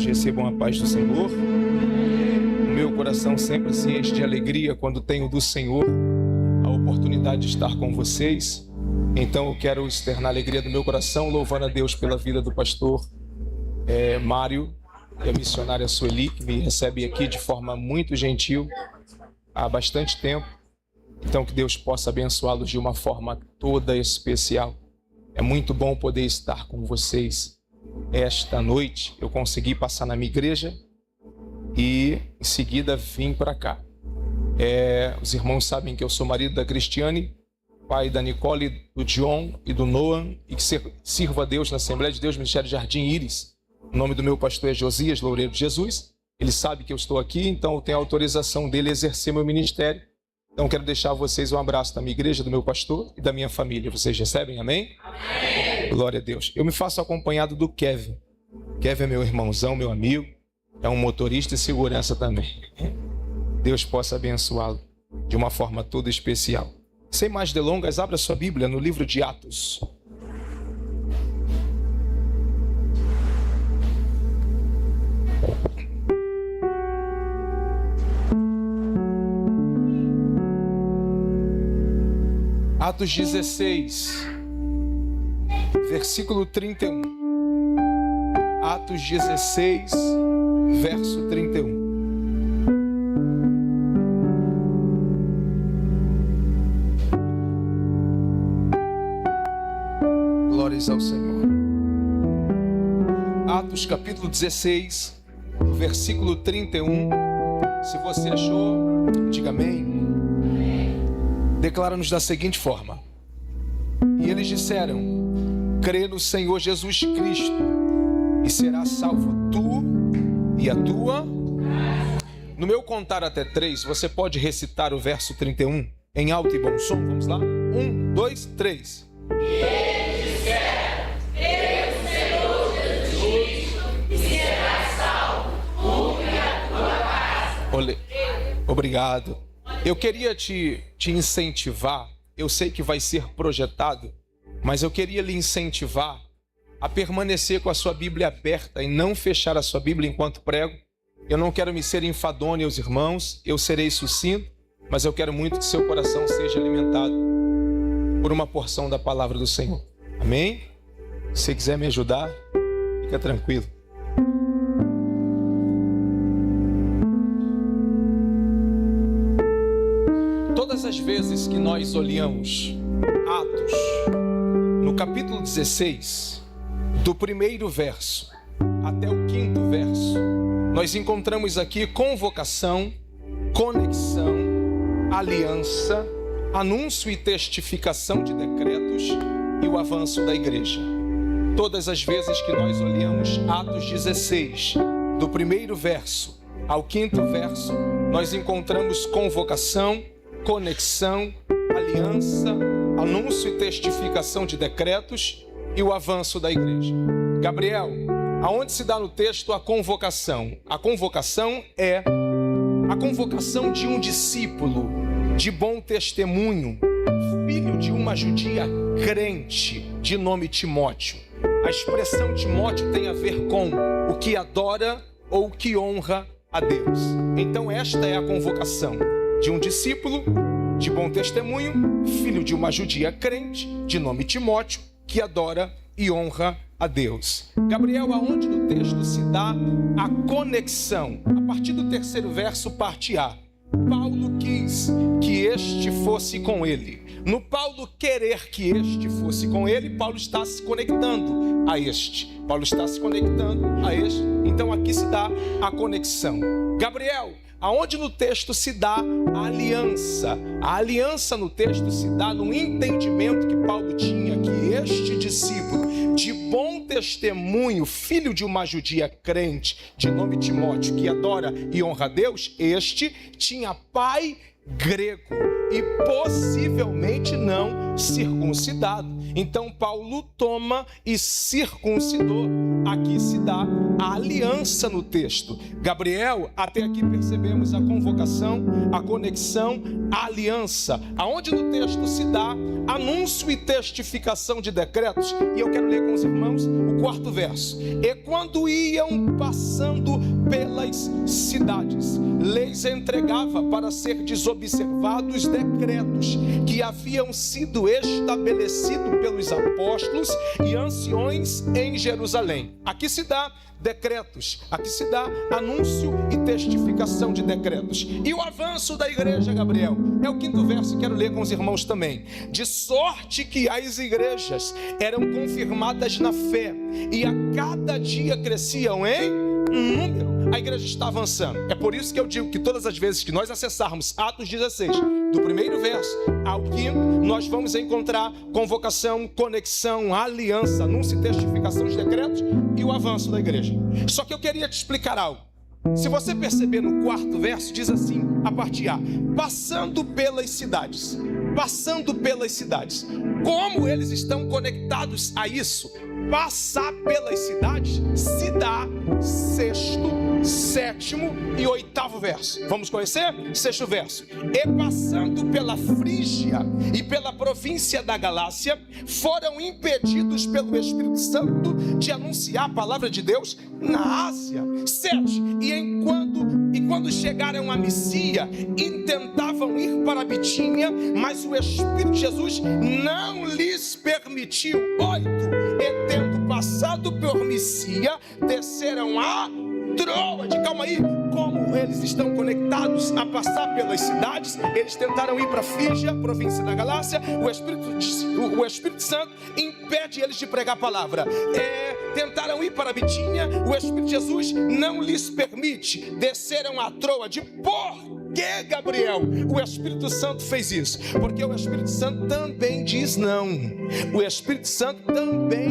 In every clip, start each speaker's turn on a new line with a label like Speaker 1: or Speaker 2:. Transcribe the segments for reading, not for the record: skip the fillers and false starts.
Speaker 1: recebam a paz do Senhor. O meu coração sempre se enche de alegria quando tenho do Senhor a oportunidade de estar com vocês. Então eu quero externar a alegria do meu coração, louvando a Deus pela vida do pastor Mário e a missionária Sueli, que me recebe aqui de forma muito gentil há bastante tempo. Então que Deus possa abençoá-los de uma forma toda especial. É muito bom poder estar com vocês esta noite. Eu consegui passar na minha igreja e em seguida vim para cá. Os irmãos sabem que eu sou marido da Cristiane, pai da Nicole, do John e do Noam, e que sirvo a Deus na Assembleia de Deus, Ministério Jardim Íris. O nome do meu pastor é Josias Loureiro de Jesus. Ele sabe que eu estou aqui, então eu tenho a autorização dele a exercer meu ministério. Então quero deixar a vocês um abraço da minha igreja, do meu pastor e da minha família. Vocês recebem? Amém? Amém. Glória a Deus. Eu me faço acompanhado do Kevin. Kevin é meu irmãozão, meu amigo. É um motorista e segurança também. Deus possa abençoá-lo de uma forma toda especial. Sem mais delongas, abra sua Bíblia no livro de Atos. Atos 16, versículo 31. Atos 16, verso 31. Glórias ao Senhor. Atos capítulo 16, versículo 31. Se você achou, diga amém. Declara-nos da seguinte forma: e eles disseram: crê no Senhor Jesus Cristo e serás salvo tu e a tua. No meu contar até 3, você pode recitar o verso 31 em alto e bom som. Vamos lá? 1, 2, 3.
Speaker 2: E eles disseram: crê no Senhor Jesus Cristo e serás salvo tu e a tua casa.
Speaker 1: Obrigado. Eu queria te incentivar, eu sei que vai ser projetado, mas eu queria lhe incentivar a permanecer com a sua Bíblia aberta e não fechar a sua Bíblia enquanto prego. Eu não quero me ser enfadonho aos irmãos, eu serei sucinto, mas eu quero muito que seu coração seja alimentado por uma porção da palavra do Senhor. Amém? Se você quiser me ajudar, fica tranquilo. Todas as vezes que nós olhamos Atos, no capítulo 16, do primeiro verso até o quinto verso, nós encontramos aqui convocação, conexão, aliança, anúncio e testificação de decretos e o avanço da igreja. Todas as vezes que nós olhamos Atos 16, do primeiro verso ao quinto verso, nós encontramos convocação, conexão, aliança, anúncio e testificação de decretos e o avanço da igreja. Gabriel, aonde se dá no texto a convocação? A convocação é a convocação de um discípulo de bom testemunho, filho de uma judia crente, de nome Timóteo. A expressão Timóteo tem a ver com o que adora ou o que honra a Deus. Então esta é a convocação de um discípulo de bom testemunho, filho de uma judia crente, de nome Timóteo, que adora e honra a Deus. Gabriel, aonde no texto se dá a conexão? A partir do terceiro verso, parte A. Paulo quis que este fosse com ele. No Paulo querer que este fosse com ele, Paulo está se conectando a este. Paulo está se conectando a este. Então aqui se dá a conexão. Gabriel, aonde no texto se dá a aliança? A aliança no texto se dá no entendimento que Paulo tinha que este discípulo de bom testemunho, filho de uma judia crente, de nome Timóteo, que adora e honra a Deus, este tinha pai grego e possivelmente não circuncidado. Então Paulo toma e circuncidou. Aqui se dá a aliança no texto. Gabriel, até aqui percebemos a convocação, a conexão, a aliança. Aonde no texto se dá anúncio e testificação de decretos. E eu quero ler com os irmãos o 4º verso. E quando iam passando pelas cidades, lhes entregava para ser desobservados decretos que haviam sido estabelecidos pelos apóstolos e anciões em Jerusalém. Aqui se dá decretos, aqui se dá anúncio e testificação de decretos. E o avanço da igreja, Gabriel, é o 5º verso, quero ler com os irmãos também. De sorte que as igrejas eram confirmadas na fé e a cada dia cresciam em número. A igreja está avançando. É por isso que eu digo que todas as vezes que nós acessarmos Atos 16, do 1º verso ao 5º, nós vamos encontrar convocação, conexão, aliança, anúncio e testificação de decretos e o avanço da igreja. Só que eu queria te explicar algo. Se você perceber no 4º verso, diz assim, a parte A: passando pelas cidades. Passando pelas cidades. Como eles estão conectados a isso? Passar pelas cidades se dá 6º, 7º e 8º verso. Vamos conhecer? 6º verso. E passando pela Frígia e pela província da Galácia, foram impedidos pelo Espírito Santo de anunciar a palavra de Deus na Ásia. 7. E quando chegaram a Misia, intentavam ir para a Bitínia, mas o Espírito de Jesus não lhes permitiu. 8. E tendo passado por Misia, desceram a Troade. Calma aí, como eles estão conectados a passar pelas cidades, eles tentaram ir para Frígia, província da Galácia. O Espírito Santo impede eles de pregar a palavra. Tentaram ir para Bitínia, o Espírito de Jesus não lhes permite. Desceram a Troade. Por que, Gabriel, o Espírito Santo fez isso? Porque o Espírito Santo também diz não. O Espírito Santo também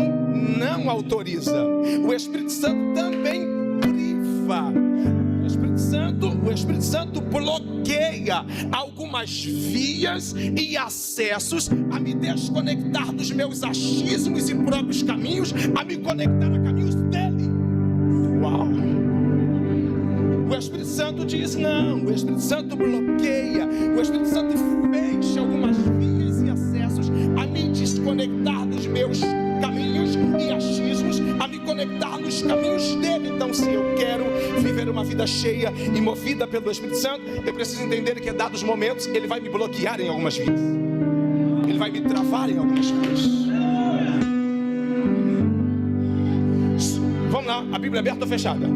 Speaker 1: não autoriza. O Espírito Santo também priva. O Espírito Santo bloqueia algumas vias e acessos a me desconectar dos meus achismos e próprios caminhos, a me conectar a caminhos dele. Uau! O Espírito Santo diz não, o Espírito Santo bloqueia, o Espírito Santo fecha algumas vias e acessos a me desconectar dos meus caminhos e achismos, a me conectar nos caminhos dele. Então, se eu quero viver uma vida cheia e movida pelo Espírito Santo, eu preciso entender que, dados momentos, ele vai me bloquear em algumas vias, ele vai me travar em algumas coisas. Vamos lá, a Bíblia é aberta ou fechada?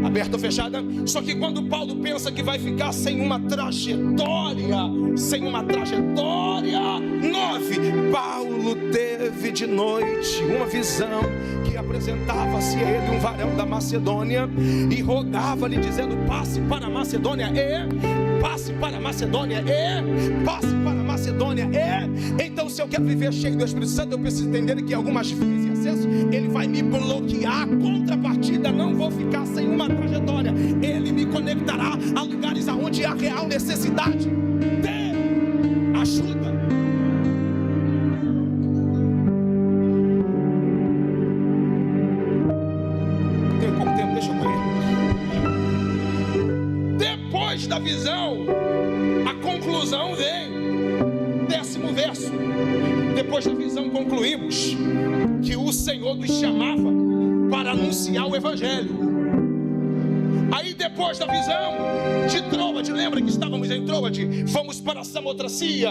Speaker 1: Aberta ou fechada? Só que quando Paulo pensa que vai ficar sem uma trajetória, 9, Paulo teve de noite uma visão que apresentava-se a ele um varão da Macedônia e rogava-lhe dizendo: passe para a Macedônia, passe para a Macedônia, passe para a Macedônia, Então, se eu quero viver cheio do Espírito Santo, eu preciso entender que algumas vias e acessos ele vai me bloquear. Contrapartida, não vou ficar sem uma trajetória. Ele me conectará a lugares aonde há real necessidade de ajuda. Tem pouco tempo, deixa eu correr. Depois da visão, a conclusão vem. 10º verso. Depois da visão concluímos que o Senhor nos chamava para anunciar o Evangelho. Aí depois da visão de Troade, lembra que estávamos em Troade? Fomos para Samotracia,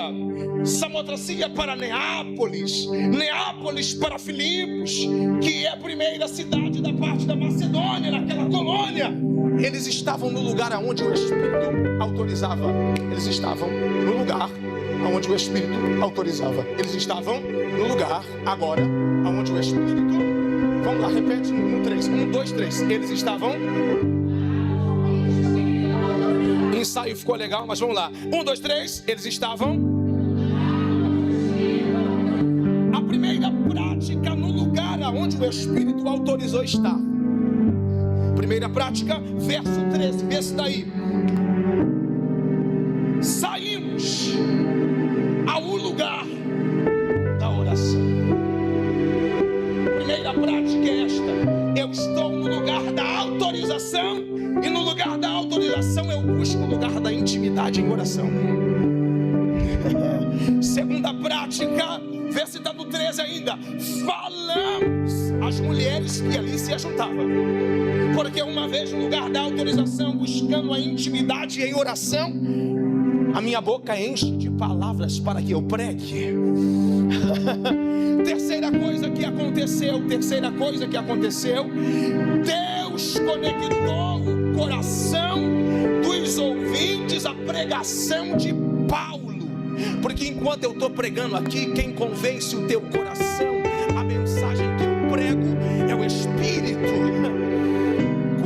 Speaker 1: Samotracia para Neápolis, Neápolis para Filipos, que é a primeira cidade da parte da Macedônia, naquela colônia. Eles estavam no lugar onde o Espírito autorizava. Eles estavam no lugar onde o Espírito autorizava. Eles estavam no lugar agora onde o Espírito... Vamos lá, repete no 3. 1, 2, 3. Eles estavam... Ensaio ficou legal, mas vamos lá. 1, 2, 3. Eles estavam... A primeira prática no lugar onde o Espírito autorizou estar. Primeira prática, verso 13. Vê se daí. Saímos ao lugar da oração. intimidade em oração. Segunda prática, vê se está no 13 ainda. Falamos as mulheres que ali se ajuntavam, porque uma vez no lugar da autorização, buscando a intimidade em oração, a minha boca enche de palavras para que eu pregue. Terceira coisa que aconteceu, Deus conectou o coração dos ouvintes à pregação de Paulo. Porque enquanto eu estou pregando aqui, quem convence o teu coração, a mensagem que eu prego é o Espírito.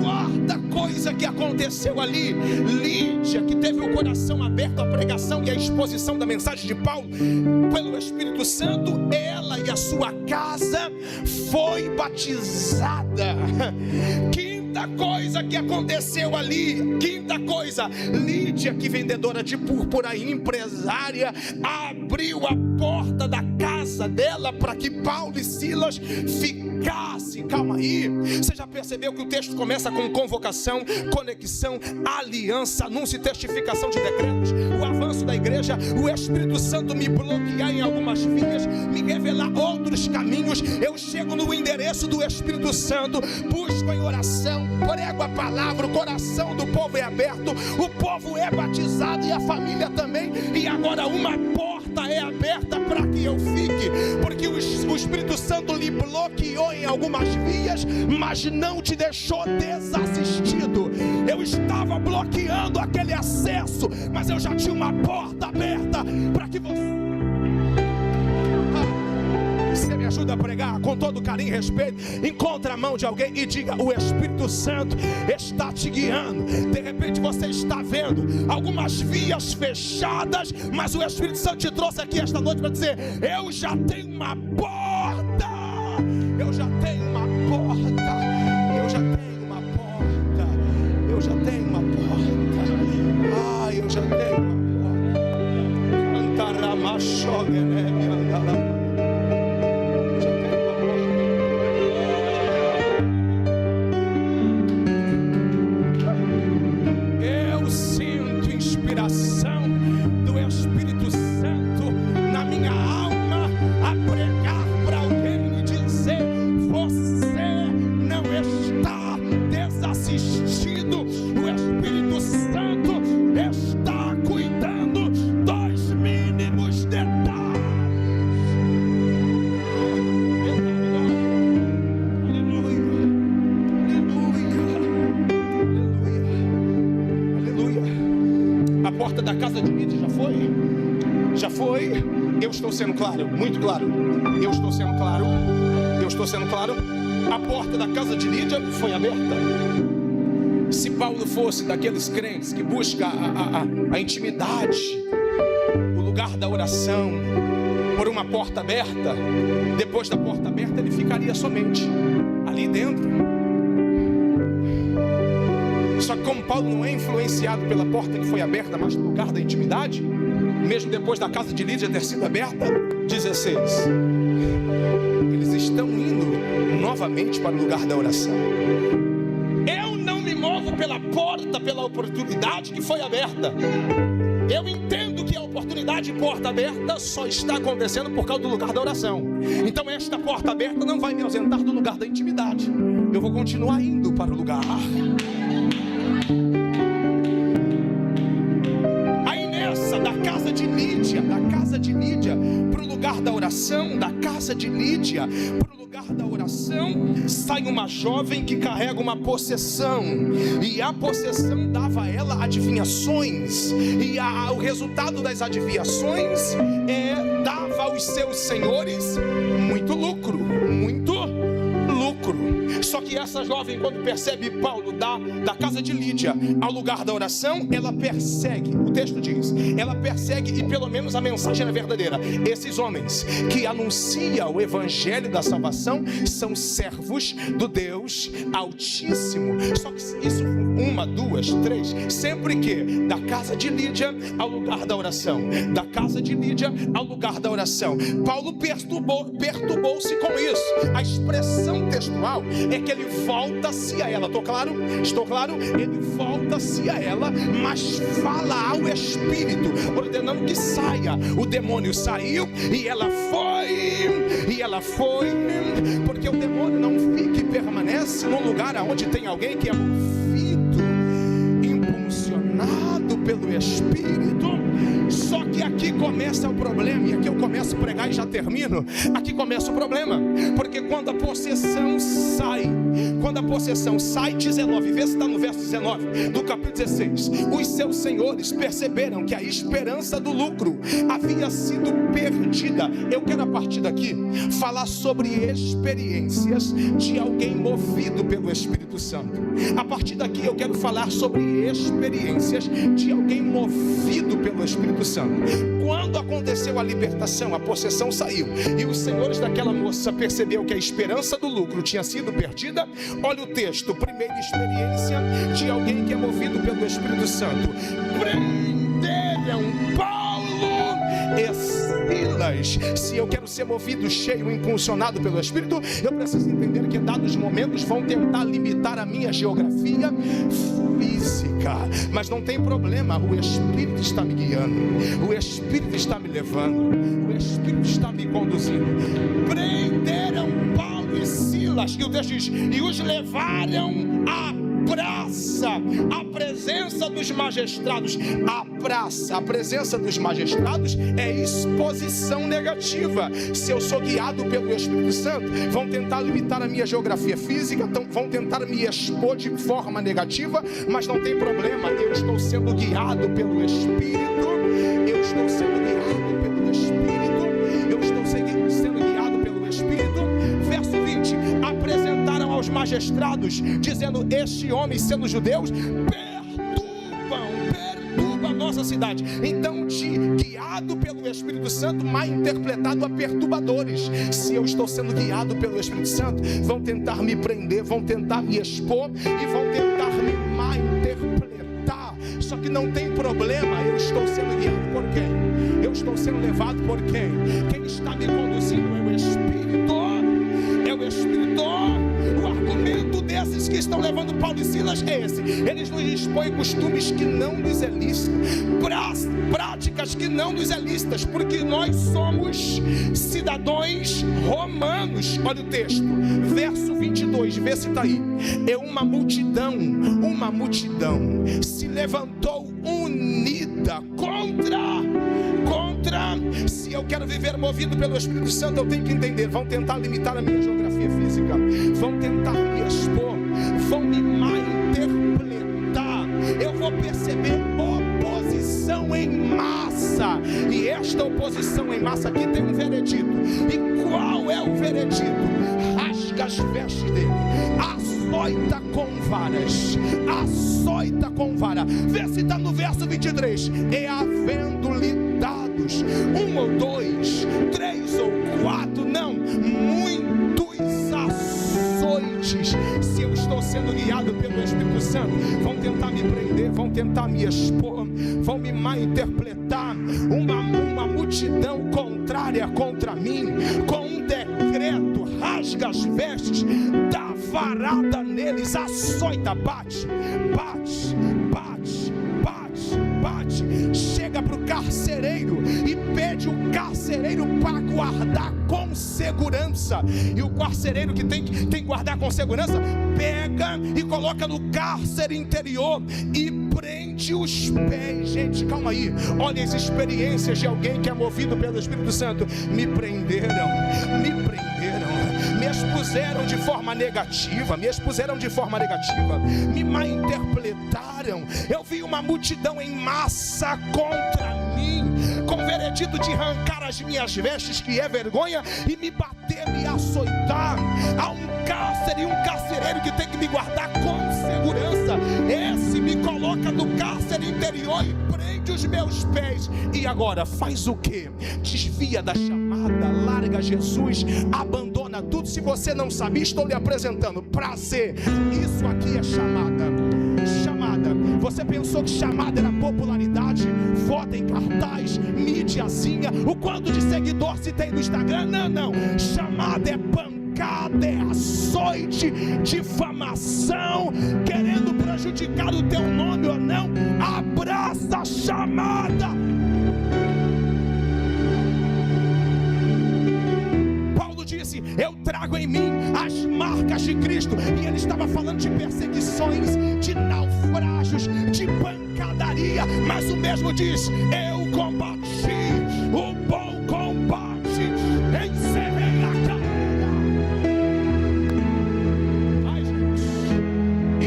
Speaker 1: Quarta coisa que aconteceu ali, Lídia, que teve o coração aberto à pregação e à exposição da mensagem de Paulo pelo Espírito Santo, ela e a sua casa foi batizada. Quinta coisa que aconteceu ali, Lídia, que vendedora de púrpura e empresária, abriu a porta da casa dela para que Paulo e Silas ficassem. Calma aí, você já percebeu que o texto começa com convocação, conexão, aliança, anúncio e testificação de decretos, o avanço da igreja, o Espírito Santo me bloquear em algumas vias, me revelar outros caminhos, eu chego no endereço do Espírito Santo, busco em oração, prego a palavra, o coração do povo é aberto, o povo é batizado e a família também, e agora uma porta é aberta para que eu fique, porque o Espírito Santo lhe bloqueou em algumas vias, mas não te deixou desassistido. Eu estava bloqueando aquele acesso, mas eu já tinha uma porta aberta para que você me ajuda a pregar com todo carinho e respeito. Encontre a mão de alguém e diga: o Espírito Santo está te guiando. De repente você está vendo algumas vias fechadas, mas o Espírito Santo te trouxe aqui esta noite para dizer: eu já tenho uma porta, eu já tenho uma porta, eu já tenho uma porta, eu já tenho uma porta, eu já tenho uma porta. Cantaramachoguereme andala. Do Espírito Santo na minha alma a pregar para alguém e dizer: você não está desassistido, o Espírito Santo está cuidando dos mínimos detalhes. A porta da casa de Lídia já foi, eu estou sendo claro, muito claro, eu estou sendo claro, a porta da casa de Lídia foi aberta. Se Paulo fosse daqueles crentes que busca a intimidade, o lugar da oração, por uma porta aberta, depois da porta aberta ele ficaria somente ali dentro. Só que como Paulo não é influenciado pela porta que foi aberta, mas no lugar da intimidade, mesmo depois da casa de Lídia ter sido aberta, 16, eles estão indo novamente para o lugar da oração. Eu não me movo pela porta, pela oportunidade que foi aberta. Eu entendo que a oportunidade de porta aberta só está acontecendo por causa do lugar da oração. Então esta porta aberta não vai me ausentar do lugar da intimidade. Eu vou continuar indo para o lugar. Aí nessa, da casa de Lídia para o lugar da oração, da casa de Lídia para o lugar da oração, sai uma jovem que carrega uma possessão, e a possessão dava a ela adivinhações, e o resultado das adivinhações dava aos seus senhores muito lucro. Só que essa jovem, quando percebe Paulo da casa de Lídia ao lugar da oração, ela persegue, o texto diz, ela persegue, e pelo menos a mensagem é verdadeira. Esses homens que anunciam o evangelho da salvação são servos do Deus Altíssimo. Só que isso, 1, 2, 3, sempre que da casa de Lídia ao lugar da oração, da casa de Lídia ao lugar da oração, Paulo perturbou-se com isso. A expressão textual é que ele volta-se a ela. Estou claro? Estou claro? Ele volta-se a ela, mas fala ao espírito, ordenando que saia. O demônio saiu e ela foi, porque o demônio não fica e permanece num lugar onde tem alguém que é movido, impulsionado pelo espírito. Só que aqui começa o problema, e aqui eu começo a pregar e já termino. Aqui começa o problema, porque quando a possessão sai, 19, vê se está no verso 19 do capítulo 16, os seus senhores perceberam que a esperança do lucro havia sido perdida. Eu quero a partir daqui falar sobre experiências de alguém movido pelo Espírito Santo. A partir daqui eu quero falar sobre experiências de alguém movido pelo Espírito Santo. Quando aconteceu a libertação, a possessão saiu, e os senhores daquela moça perceberam que a esperança do lucro tinha sido perdida. Olha o texto, primeira experiência de alguém que é movido pelo Espírito Santo: prenderam Paulo e Silas. Se eu quero ser movido, cheio, impulsionado pelo Espírito, eu preciso entender que dados momentos vão tentar limitar a minha geografia física, mas não tem problema, o Espírito está me guiando, o Espírito está me levando, o Espírito está me conduzindo. Prenderam Paulo e Silas, e o texto diz: e os levaram à praça, a presença dos magistrados. A praça, a presença dos magistrados é exposição negativa. Se eu sou guiado pelo Espírito Santo, vão tentar limitar a minha geografia física, vão tentar me expor de forma negativa, mas não tem problema, eu estou sendo guiado pelo Espírito, eu estou sendo guiado pelo Espírito, eu estou sendo guiado pelo Espírito. Verso 20, apresentaram aos magistrados, dizendo: este homem, sendo judeus, perturba a nossa cidade. Então, guiado pelo Espírito Santo, mal interpretado a perturbadores. Se eu estou sendo guiado pelo Espírito Santo, vão tentar me prender, vão tentar me expor e vão tentar me mal interpretar. Só que não tem problema, eu estou sendo guiado por quem? Eu estou sendo levado por quem? Quem está me conduzindo é o Espírito. É o Espírito. O argumento desses que estão levando Paulo e Silas é esse: eles nos expõem costumes que não nos é lícito, práticas que não nos é lícitas, porque nós somos cidadãos romanos. Olha o texto, verso 22, vê se está aí. É uma multidão se levantou unida contra. Se eu quero viver movido pelo Espírito Santo, eu tenho que entender: vão tentar limitar a minha geografia física, vão tentar me expor, vão me mal interpretar. Eu vou perceber oposição em massa, e esta oposição em massa aqui tem um veredito. E qual é o veredito? Rasga as vestes dele, açoita com varas, açoita com vara. Vê se está no verso 23. E havendo-lhe dados 1 ou 2, 3 ou 4, não, muitos açoites. Se eu estou sendo guiado pelo Espírito Santo, vão tentar me prender, vão tentar me expor, vão me mal interpretar. Uma multidão contrária contra mim, com um decreto, rasga as vestes, dá varada neles, açoita, bate, chega para o carcereiro e pede o carcereiro para guardar com segurança. E o carcereiro que tem que guardar com segurança, pega e coloca no cárcere interior e prende os pés. Gente, calma aí, olha as experiências de alguém que é movido pelo Espírito Santo. Me prenderam, me expuseram de forma negativa, me mal interpretaram. Eu vi uma multidão em massa contra mim, com o veredito de arrancar as minhas vestes, que é vergonha, e me bater, me açoitar. Há um cárcere e um carcereiro que tem que me guardar com segurança. Esse me coloca no cárcere interior e prende os meus pés. E agora faz o quê? Desvia da chamada, larga Jesus, abandona tudo. Se você não sabe, estou lhe apresentando prazer. Isso aqui é chamada. Você pensou que chamada era popularidade, foto em cartaz, mídiazinha, o quanto de seguidor se tem no Instagram? Não, chamada é pancada.
Speaker 3: pancada, é açoite, difamação, querendo prejudicar o teu nome ou não, abraça a chamada. Paulo disse: eu trago em mim as marcas de Cristo, e ele estava falando de perseguições, de naufrágios, de pancadaria, mas o mesmo diz: eu combati o bom combate, encerrei a carreira. Ai, gente,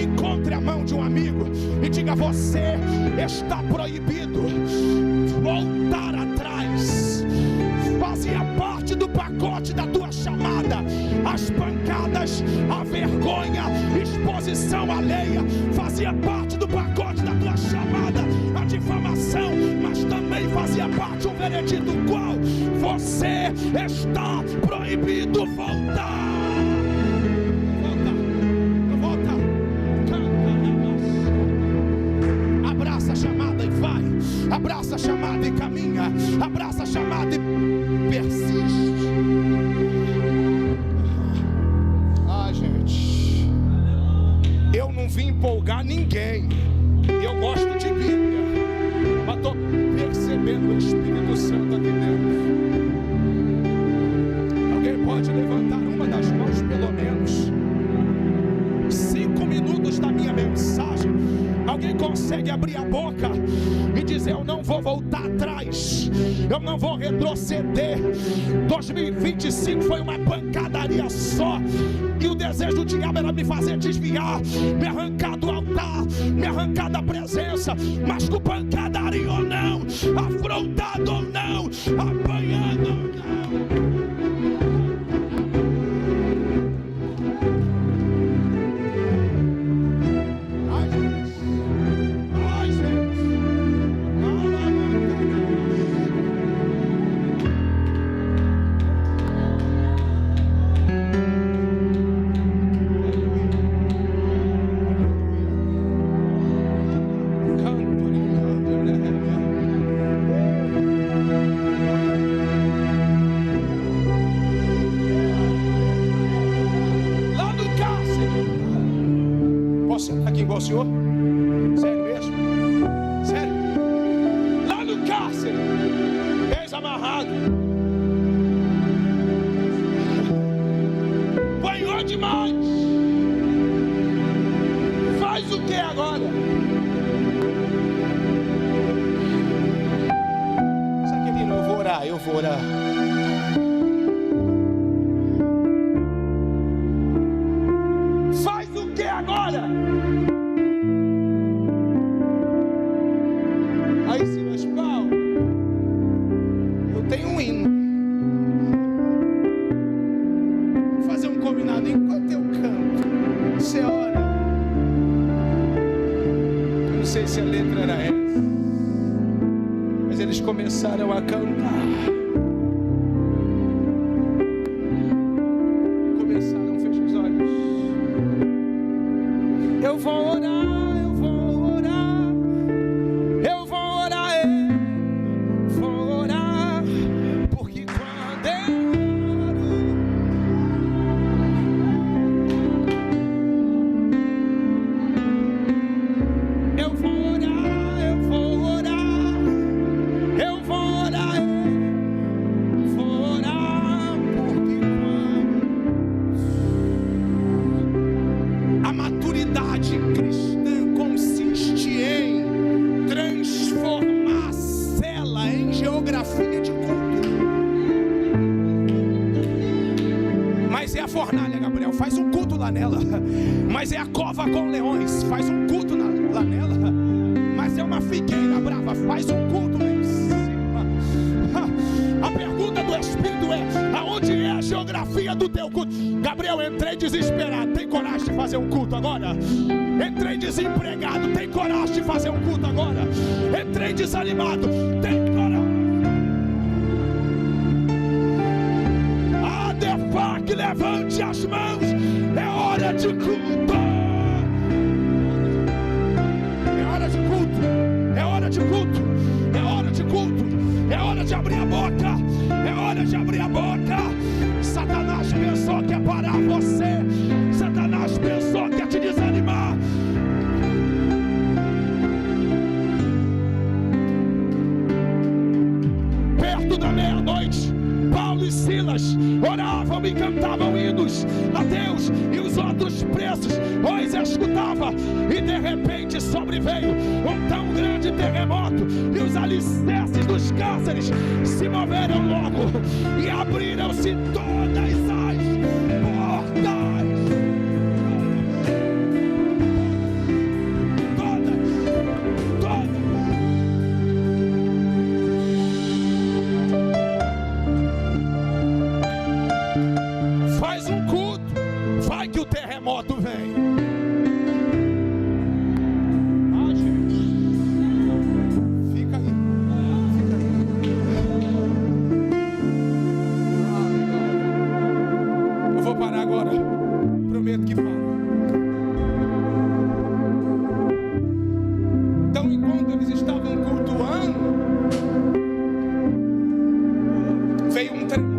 Speaker 3: encontre a mão de um amigo e diga: você está proibido voltar atrás. Fazia parte do pacote da tua chamada as pancadas, a vergonha, exposição alheia, fazia parte do pacote da tua chamada a difamação, mas também fazia parte um veredito qual você está proibido voltar. Volta, canta, abraça a chamada e vai, abraça a chamada e caminha, abraça a chamada e persiste. Eu não vim empolgar ninguém, eu gosto de Bíblia, mas estou percebendo o Espírito Santo aqui dentro. Alguém pode levantar uma das mãos, pelo menos 5 minutos da minha mensagem? Alguém consegue abrir a boca e dizer: eu não vou voltar atrás, eu não vou retroceder. 2025 foi uma pancadaria só, e o desejo do diabo era me fazer desviar, me arrancar do altar, me arrancar da presença, mas com pancadaria ou não, afrontado ou não, apanhando ou não. O senhor? Sério mesmo? Sério? Lá no cárcere, ex-amarrado, apanhou demais. Faz o que agora? Saquelino, eu vou orar. Faz o que agora? Aí, Silas Paulo, eu tenho um hino. Vou fazer um combinado. Enquanto eu canto, você ora. Eu não sei se a letra era essa, mas eles começaram a cantar. Começaram, fecha os olhos. Eu vou orar, eu vou orar. Eu vou orar, porque quando eu vou orar, eu vou orar, eu vou orar, porque quando a maturidade cristã consiste em transformar a cela em geografia de culto. Mas é a fornalha, Gabriel, faz um culto lá nela. Mas é a cova com leões, faz um culto lá nela. Mas é uma figueira brava, faz um culto lá em cima. A pergunta do Espírito é: aonde é a geografia do teu culto? Gabriel, entrei desesperado, tem coragem de fazer um culto agora? Entrei desempregado, tem coragem de fazer um culto agora? Entrei desanimado, tem coragem? Que levante as mãos, é hora de culto. É hora de culto, é hora de culto, é hora de culto, é hora de abrir a boca, é hora de abrir a boca. Satanás pensou que é para perto da meia-noite, Paulo e Silas oravam e cantavam hinos a Deus, e os outros presos os escutavam. E de repente sobreveio um tão grande terremoto, e os alicerces dos cárceres se moveram logo, e abriram-se todas as portas. Faz um culto, vai que o terremoto vem. Ah, gente, fica aí, fica aí. Eu vou parar agora, prometo que paro. Então, enquanto eles estavam cultuando, veio um tremor.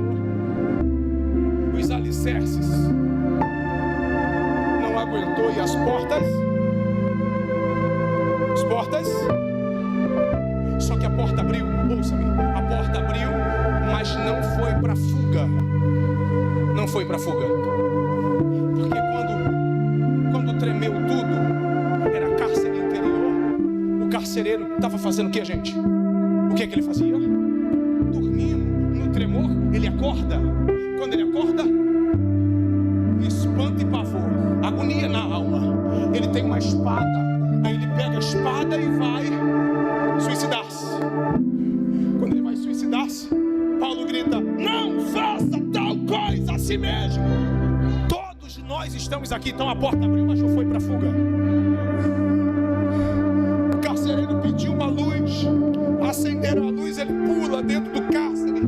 Speaker 3: Os alicerces não aguentou, e as portas, só que a porta abriu. Ouça-me, a porta abriu, mas não foi para fuga. Não foi para fuga, porque quando tremeu tudo, era cárcere interior. O carcereiro estava fazendo o que, gente? O que ele fazia? Dormindo. No tremor ele acorda. Quando ele acorda, espanto e pavor, agonia na alma. Ele tem uma espada, aí ele pega a espada e vai suicidar-se. Quando ele vai suicidar-se, Paulo grita: não faça tal coisa a si mesmo. Todos nós estamos aqui, então a porta abriu, mas não foi para fuga. O carcereiro pediu uma luz, acenderam a luz, ele pula dentro do cárcere,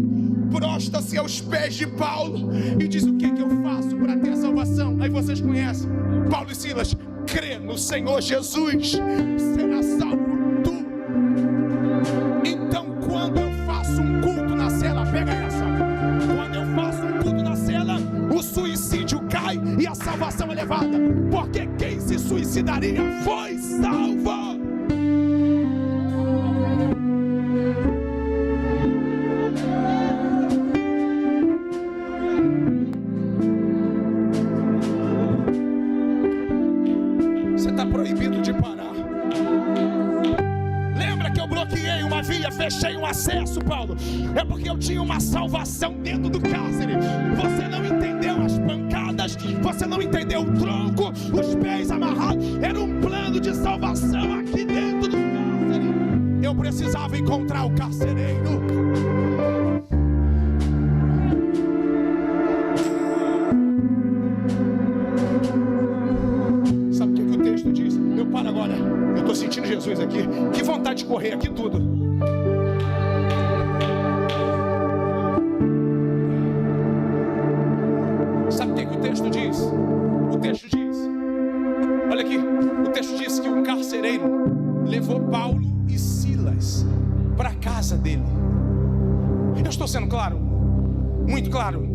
Speaker 3: prostra-se aos pés de Paulo e diz: o que eu faço para ter salvação? Aí vocês conhecem Paulo e Silas: crê no Senhor Jesus, será salvo tu. Então, quando eu faço um culto na cela, pega essa, quando eu faço um culto na cela, o suicídio cai e a salvação é levada, porque quem se suicidaria foi salvo. Proibido de parar. Lembra que eu bloqueei uma via, fechei um acesso, Paulo? É porque eu tinha uma salvação dentro do cárcere. Você não entendeu as pancadas, você não entendeu o tronco, os pés amarrados. Era um plano de salvação aqui dentro do cárcere. Eu precisava encontrar o carcereiro. Jesus aqui, que vontade de correr aqui tudo. Sabe o que o texto diz? O texto diz, olha aqui, o texto diz que o carcereiro levou Paulo e Silas para a casa dele. Eu estou sendo claro? Muito claro.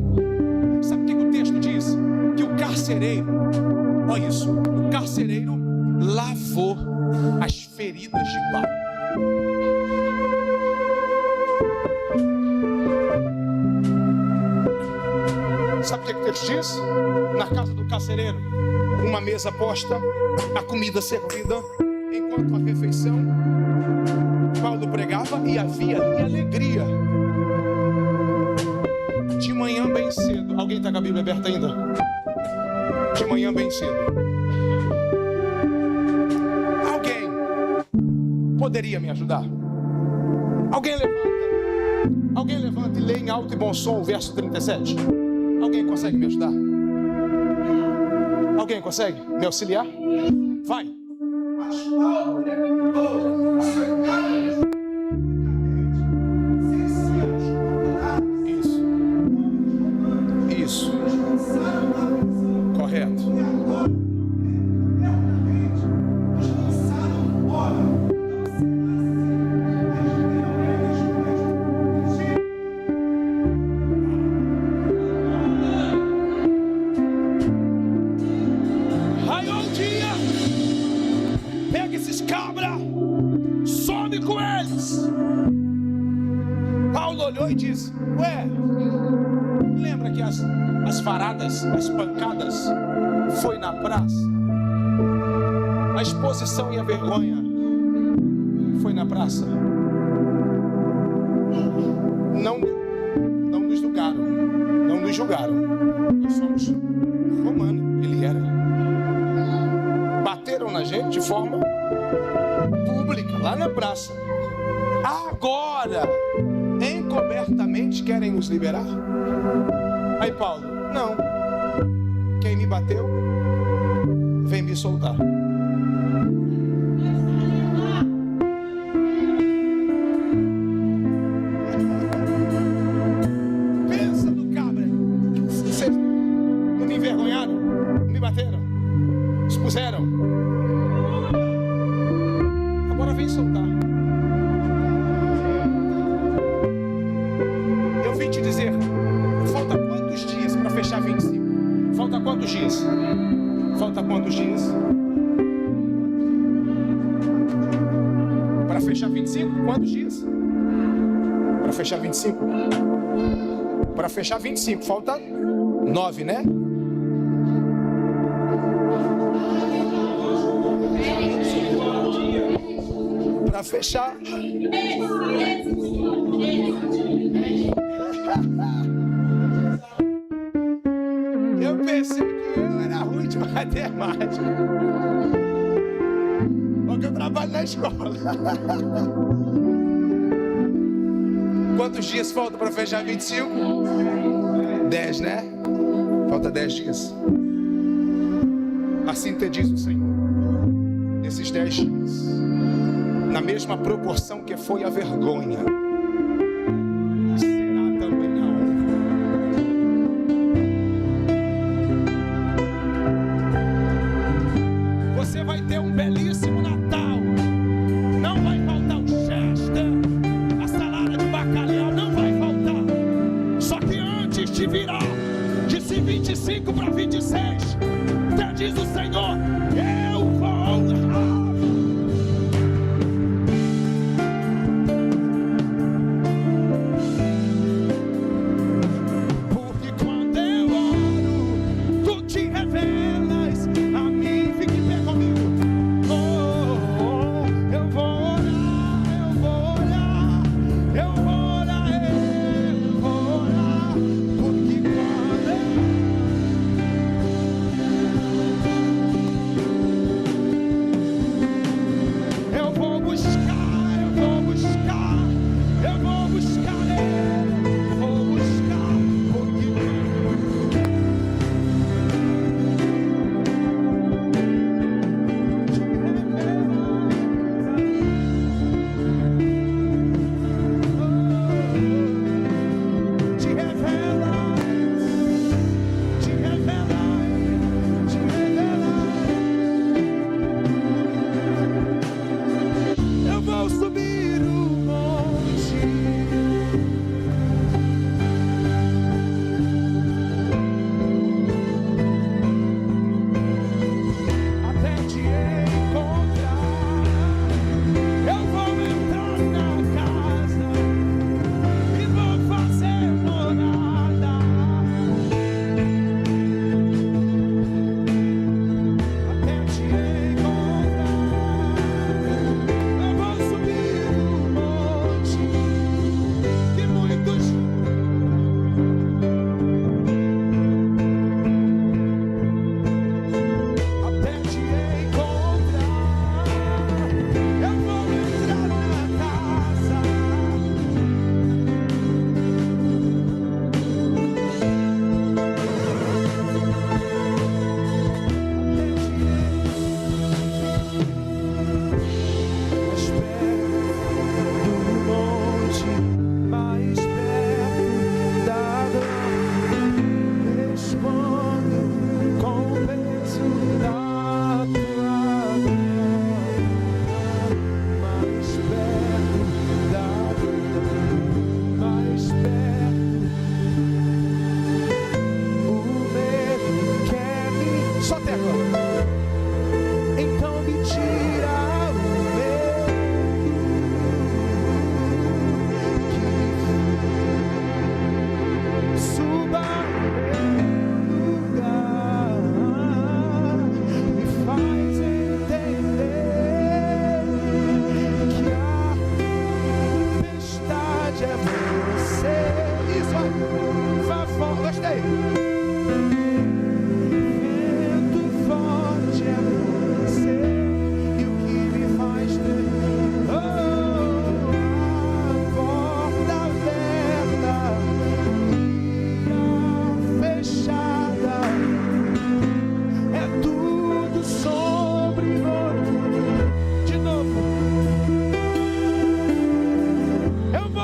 Speaker 3: Sabe o que o texto diz? Que o carcereiro, olha isso, o carcereiro lavou as feridas de Paulo. Sabe o que o texto diz? Na casa do carcereiro, uma mesa posta, a comida servida, enquanto a refeição, Paulo pregava e havia ali alegria. De manhã bem cedo, alguém está com a Bíblia aberta ainda? De manhã bem cedo, poderia me ajudar? Alguém levanta e lê em alto e bom som o verso 37. Alguém consegue me ajudar? Alguém consegue me auxiliar? Vai. Isso. Correto. Esses cabras
Speaker 1: Paulo olhou e disse: ué, lembra que as varadas, as pancadas foi na praça? A exposição e a vergonha foi na praça? Não nos julgaram, não nos julgaram. Nós somos romanos, ele era. Bateram na gente de forma pública, lá na praça. Agora, encobertamente querem nos liberar? Aí Paulo: não, quem me bateu, vem me soltar. Pensa no cabra. Vocês não me envergonharam? Não me bateram? Expuseram? Agora vem soltar. Eu vim te dizer, falta quantos dias para fechar 25? Falta quantos dias? Falta quantos dias? Para fechar 25? Quantos dias? Para fechar 25? Para fechar 25, falta 9, né? Para fechar. Eu pensei que eu era ruim de matemática. Porque eu trabalho na escola. Quantos dias falta para fechar 25? 10, né? Falta 10 dias. Assim te diz o Senhor. Nesses 10 dias, na mesma proporção que foi a vergonha, será também a honra. Você vai ter um belíssimo Natal. Não vai faltar o Chester, a salada de bacalhau, não vai faltar. Só que antes de virar de 25 para 26, até diz o Senhor: eu vou honrar.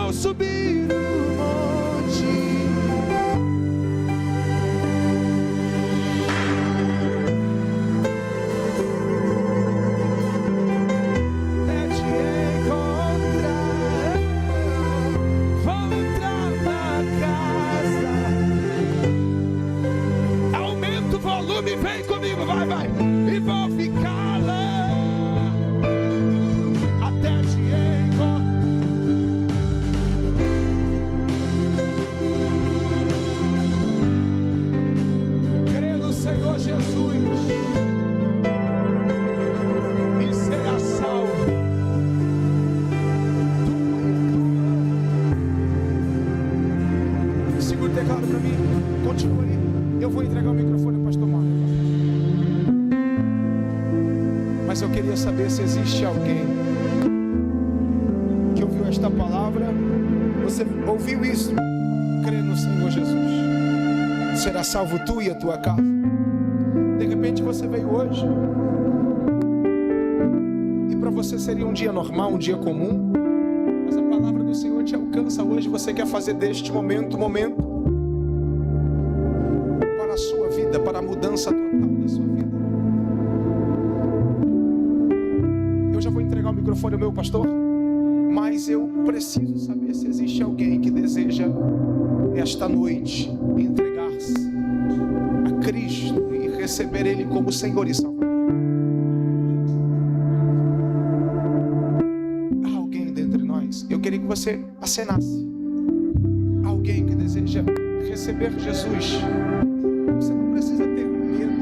Speaker 3: ao subir o monte. É te encontrar. Vou entrar na casa. Aumenta o volume, vem comigo, vai, vai. E vou ficar lá. Eu vou entregar o microfone ao pastor Marco. Mas eu queria saber se existe alguém que ouviu esta palavra. Você ouviu isso? Crê no Senhor Jesus. Será salvo tu e a tua casa. De repente você veio hoje e para você seria um dia normal, um dia comum. Mas a palavra do Senhor te alcança hoje. Você quer fazer deste momento um momento sua vida, para a mudança total da sua vida. Eu já vou entregar o microfone ao meu pastor, mas eu preciso saber se existe alguém que deseja esta noite entregar-se a Cristo e receber Ele como Senhor e Salvador. Há alguém dentre nós? Eu queria que você acenasse. Alguém que deseja receber Jesus. Você não precisa ter medo,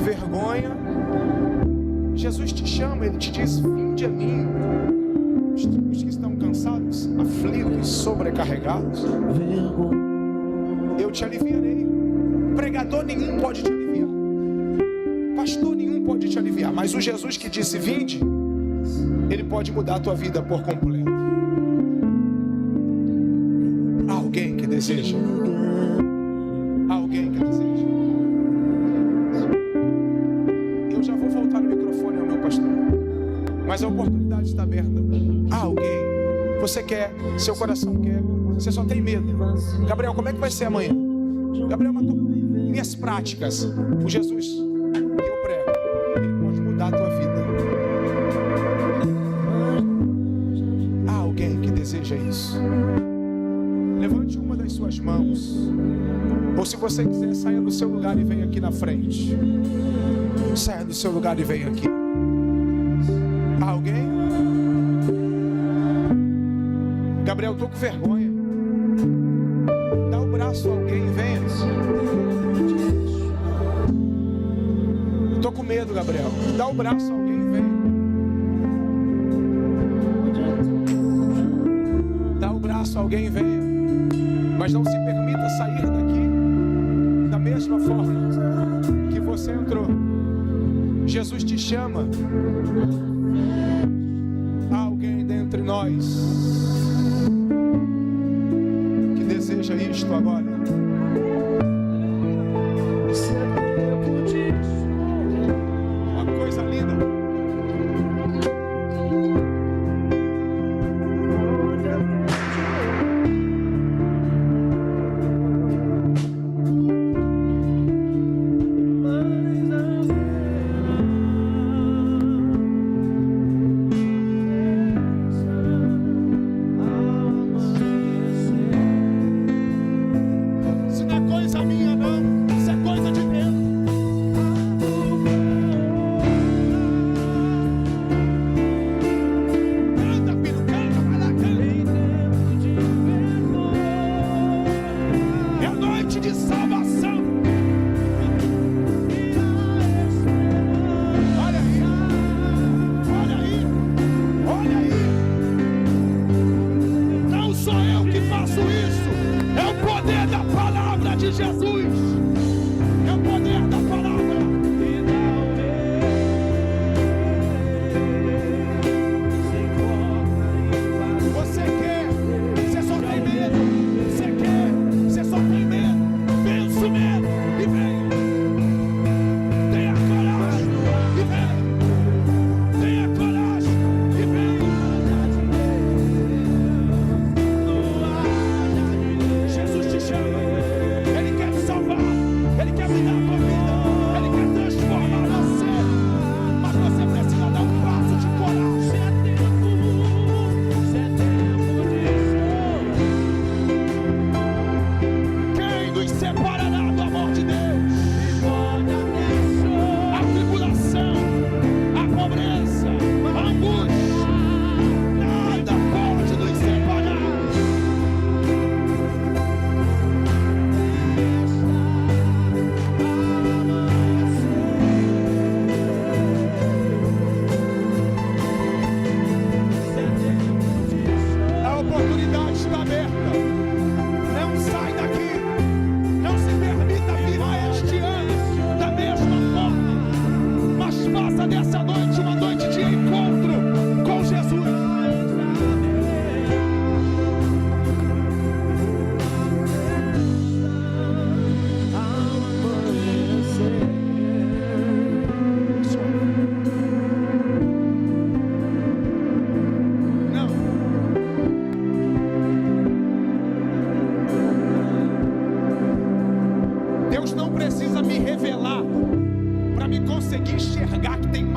Speaker 3: vergonha. Jesus te chama, Ele te diz: vinde a mim, os que estão cansados, aflitos, sobrecarregados, eu te aliviarei. Pregador nenhum pode te aliviar, pastor nenhum pode te aliviar, mas o Jesus que disse vinde, Ele pode mudar a tua vida por completo. Há alguém que deseja? Alguém que deseja? Eu já vou voltar o microfone ao meu pastor, mas a oportunidade está aberta. Há alguém? Você quer? Seu coração quer? Você só tem medo. Gabriel, como é que vai ser amanhã? Gabriel, minhas práticas. O Jesus que eu prego, Ele pode mudar a tua vida. Há alguém que deseja isso? Levante uma das suas mãos. Ou se você quiser, saia do seu lugar e venha aqui na frente. Saia do seu lugar e venha aqui. Há alguém? Gabriel, estou com vergonha. Dá o braço a alguém e venha. Estou com medo, Gabriel. Dá o braço a alguém e venha. Dá o braço a alguém e venha. Mas não se permita sair daqui da mesma forma que você entrou. Jesus te chama. Há alguém dentre nós que deseja isto agora? Uma coisa linda.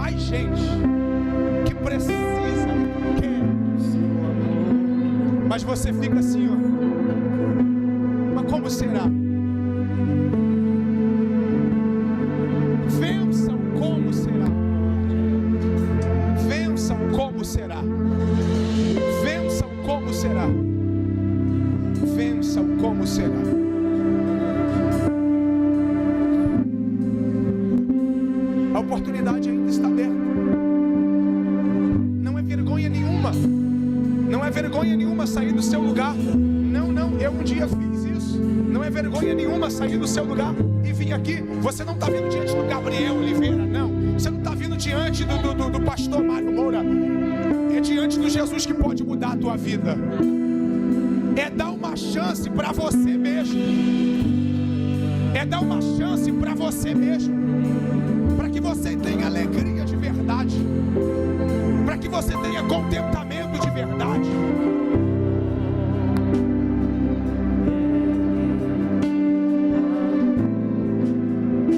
Speaker 3: mais gente que precisa e quer do seu amor. Mas você fica assim, ó. Mas como será? Vençam como será. Vençam como será. Vençam como será. Vençam como será. A oportunidade ainda está aberta. Não é vergonha nenhuma. Não é vergonha nenhuma sair do seu lugar. Não, eu um dia fiz isso. Não é vergonha nenhuma sair do seu lugar e vir aqui. Você não está vindo diante do Gabriel Oliveira, não. Você não está vindo diante do pastor Mário Moura. É diante do Jesus que pode mudar a tua vida. É dar uma chance para você mesmo. É dar uma chance para você mesmo. Para que você tenha alegria de verdade. Para que você tenha contentamento de verdade.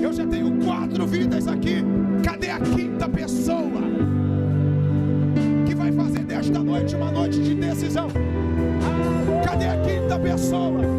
Speaker 3: Eu já tenho 4 vidas aqui. Cadê a 5ª pessoa que vai fazer desta noite uma noite de decisão? Cadê a 5ª pessoa?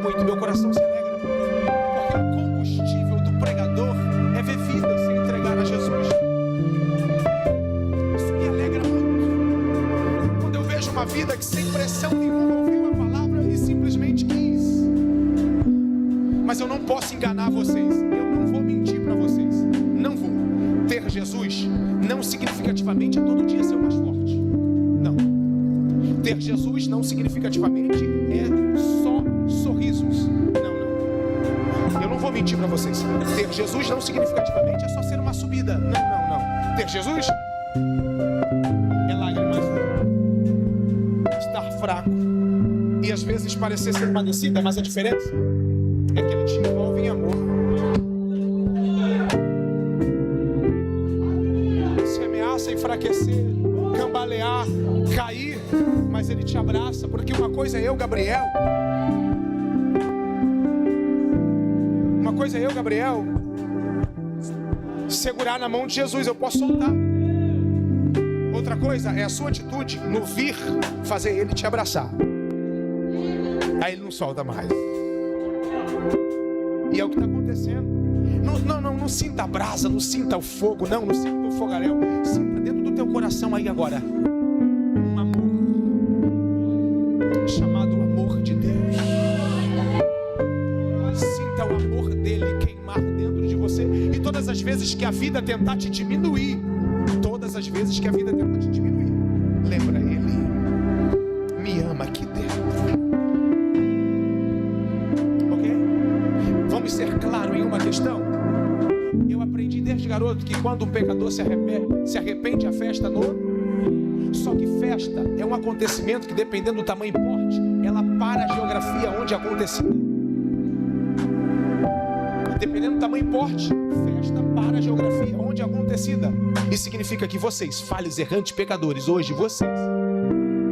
Speaker 3: Muito, meu coração se alegra, porque o combustível do pregador é ver vidas se entregar a Jesus. Isso me alegra muito. Quando eu vejo uma vida que sem pressão nenhuma ouviu a palavra e simplesmente quis. Mas eu não posso enganar vocês, eu não vou mentir para vocês, não vou. Ter Jesus não significativamente é todo dia ser o mais forte, não. Ter Jesus não significativamente é só sorrisos. Não. Eu não vou mentir para vocês. Ter Jesus não significativamente é só ser uma subida. Não. Ter Jesus é lágrimas, estar fraco e às vezes parecer ser uma descida, mas a diferença é que ele te envolve em amor. Se ameaça enfraquecer, cambalear, cair, mas ele te abraça, porque uma coisa é eu, Gabriel, segurar na mão de Jesus, eu posso soltar. Outra coisa é a sua atitude no vir fazer ele te abraçar. Aí ele não solta mais. E é o que está acontecendo. Não sinta a brasa, não sinta o fogo, não sinta o fogaréu. Sinta dentro do teu coração aí agora um amor chamado amor de Deus. Sinta o amor dele queimar dentro de você. E todas as vezes que a vida tentar te diminuir, lembra, ele me ama aqui dentro. Ok? Vamos ser claros em uma questão. Eu aprendi desde garoto que quando um pecador se arrepende, a festa Só que festa é um acontecimento que, dependendo do tamanho e porte, ela para a geografia onde é acontecida. E dependendo do tamanho e porte, festa para a geografia onde é acontecida. Isso significa que vocês, falhos, errantes, pecadores, hoje vocês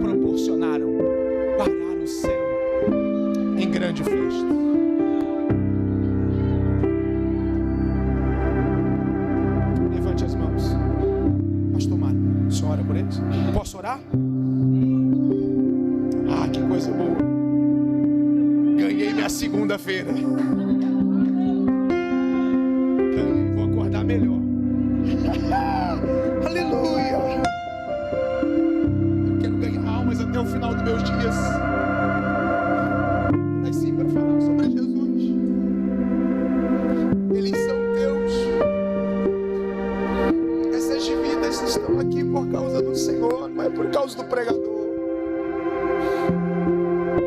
Speaker 3: proporcionaram parar o céu em grande festa. Levante as mãos. Pastor Mário, o senhor ora por eles? Posso orar? Ah, que coisa boa. Ganhei minha segunda-feira. Ganhei, vou acordar melhor. Aleluia. Eu quero ganhar almas até o final dos meus dias. Nasci para falar sobre Jesus. Eles são Deus. Essas vidas estão aqui por causa do Senhor, não é por causa do pregador.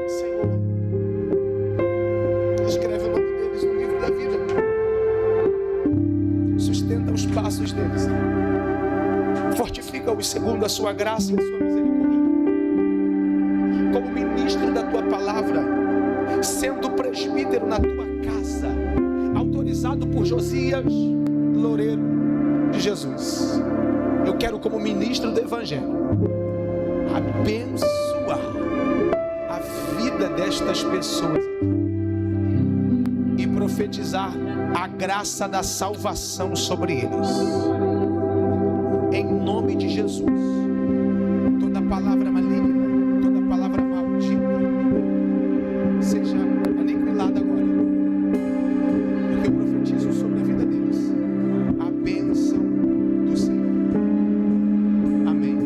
Speaker 3: Senhor, escreve o nome deles no livro da vida. Sustenta os passos deles. Fortifica-os segundo a sua graça e a sua misericórdia. Como ministro da tua palavra, sendo presbítero na tua casa, autorizado por Josias Loureiro de Jesus. Eu quero, como ministro do Evangelho, abençoar a vida destas pessoas e profetizar a graça da salvação sobre eles. Em nome de Jesus, toda palavra maligna, toda palavra maldita, seja aniquilada agora, porque eu profetizo sobre a vida deles a bênção do Senhor. Amém.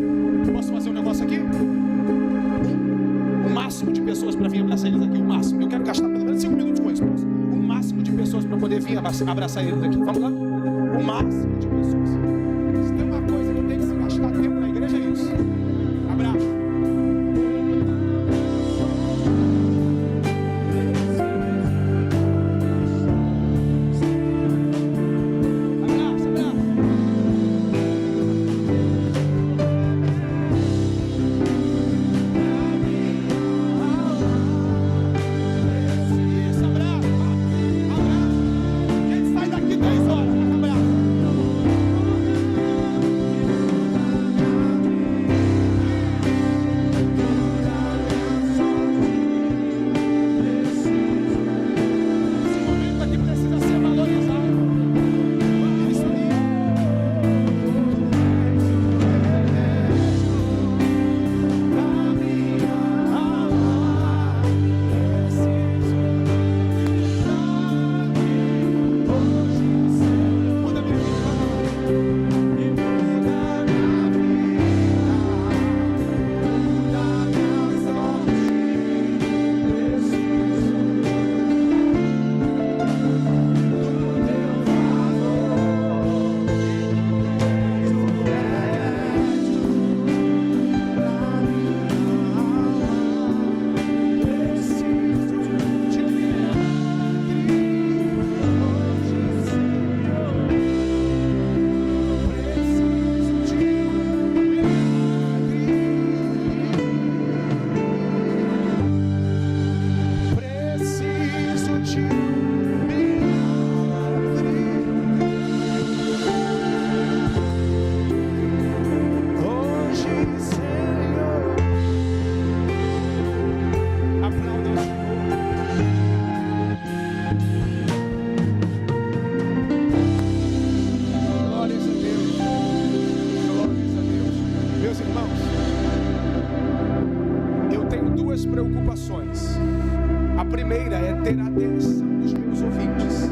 Speaker 3: Posso fazer um negócio aqui? O máximo de pessoas para vir abraçar eles aqui, o máximo. Eu quero gastar pelo menos 5 minutos com isso, posso? O máximo de pessoas para poder vir abraçar eles aqui. Vamos lá? O máximo de pessoas. Se tem uma coisa que eu tenho que gastar tempo na igreja, é isso. Abraço. preocupações. A primeira é ter a atenção dos meus ouvintes.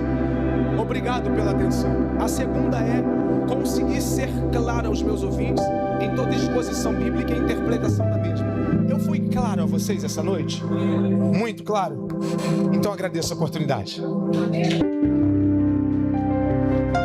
Speaker 1: Obrigado pela atenção. A segunda é conseguir ser claro aos meus ouvintes em toda exposição bíblica e interpretação da mesma. Eu fui claro a vocês essa noite? Muito claro? Então agradeço a oportunidade.